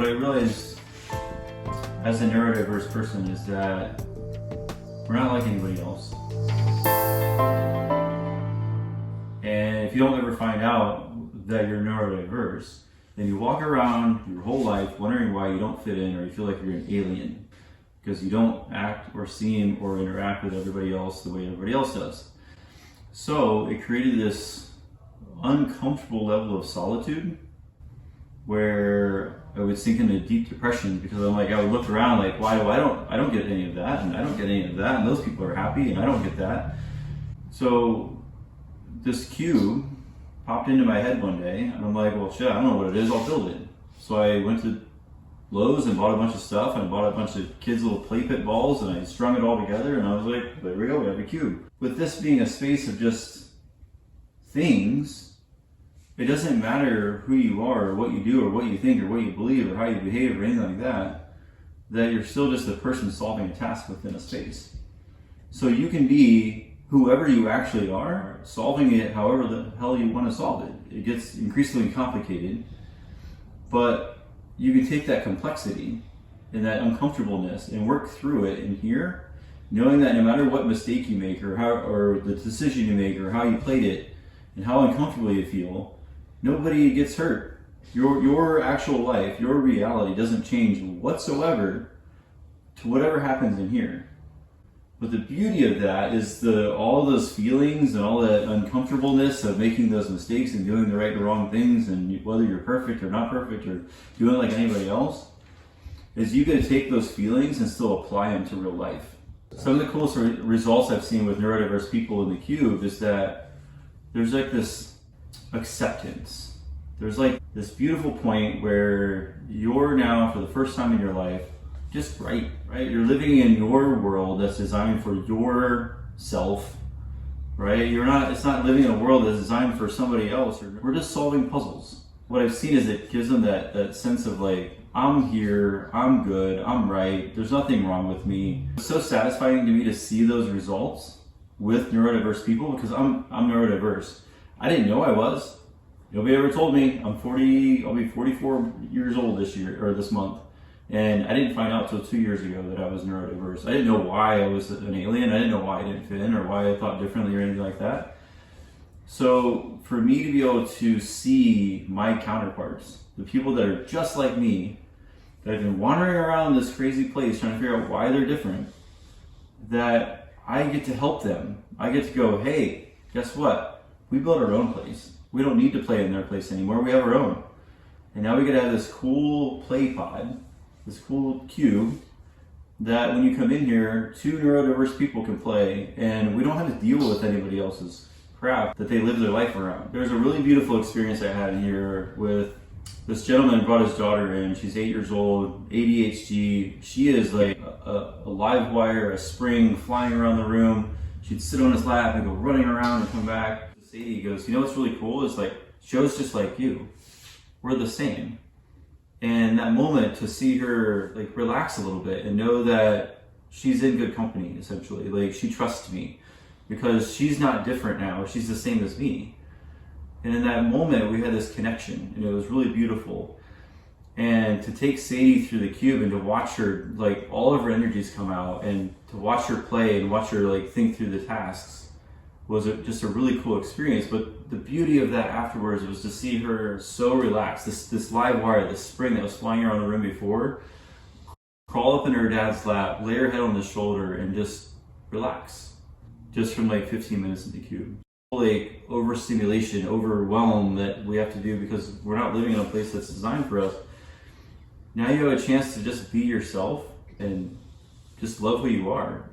what I realized as a neurodiverse person is that we're not like anybody else. And if you don't ever find out that you're neurodiverse, then you walk around your whole life wondering why you don't fit in or you feel like you're an alien because you don't act or seem or interact with everybody else the way everybody else does. So it created this uncomfortable level of solitude where I would sink into deep depression because I'm like, I would look around like, why do I don't get any of that, and I don't get any of that, and those people are happy and I don't get that. So this cube popped into my head one day and I'm like, well shit, I don't know what it is, I'll build it. So I went to Lowe's and bought a bunch of stuff and bought a bunch of kids' little play pit balls and I strung it all together and I was like, there we go, we have a cube. With this being a space of just things, it doesn't matter who you are or what you do or what you think or what you believe or how you behave or anything like that, that you're still just a person solving a task within a space. So you can be whoever you actually are, solving it however the hell you want to solve it. It gets increasingly complicated, but you can take that complexity and that uncomfortableness and work through it in here, knowing that no matter what mistake you make or the decision you make or how you played it and how uncomfortable you feel, nobody gets hurt. Your actual life, your reality doesn't change whatsoever to whatever happens in here. But the beauty of that is all those feelings and all that uncomfortableness of making those mistakes and doing the right or wrong things, and whether you're perfect or not perfect or doing it like anybody else, is you get to take those feelings and still apply them to real life. Some of the coolest results I've seen with neurodiverse people in the cube is that there's like this acceptance. There's like this beautiful point where you're now, for the first time in your life, just right? You're living in your world that's designed for yourself, right? It's not living in a world that's designed for somebody else. We're just solving puzzles. What I've seen is it gives them that sense of like, I'm here, I'm good, I'm right, there's nothing wrong with me. It's so satisfying to me to see those results with neurodiverse people because I'm neurodiverse. I didn't know I was. Nobody ever told me. I'll be 44 years old this month. And I didn't find out till 2 years ago that I was neurodiverse. I didn't know why I was an alien. I didn't know why I didn't fit in or why I thought differently or anything like that. So for me to be able to see my counterparts, the people that are just like me, that have been wandering around this crazy place trying to figure out why they're different, that I get to help them. I get to go, hey, guess what? We built our own place. We don't need to play in their place anymore. We have our own. And now we get to have this cool play pod, this cool cube that when you come in here, two neurodiverse people can play and we don't have to deal with anybody else's crap that they live their life around. There's a really beautiful experience I had in here with this gentleman brought his daughter in. She's 8 years old, ADHD. She is like a live wire, a spring flying around the room. She'd sit on his lap and go running around and come back. Sadie goes, you know what's really cool? It's like, Joe's just like you. We're the same. And that moment to see her like relax a little bit and know that she's in good company, essentially. Like she trusts me because she's not different now. She's the same as me. And in that moment, we had this connection and it was really beautiful. And to take Sadie through the cube and to watch her, like all of her energies come out and to watch her play and watch her like think through the tasks was just a really cool experience. But the beauty of that afterwards was to see her so relaxed, this live wire, this spring that was flying around the room before, crawl up in her dad's lap, lay her head on his shoulder and just relax. Just from like 15 minutes in the cube. Like overstimulation, overwhelm that we have to do because we're not living in a place that's designed for us. Now you have a chance to just be yourself and just love who you are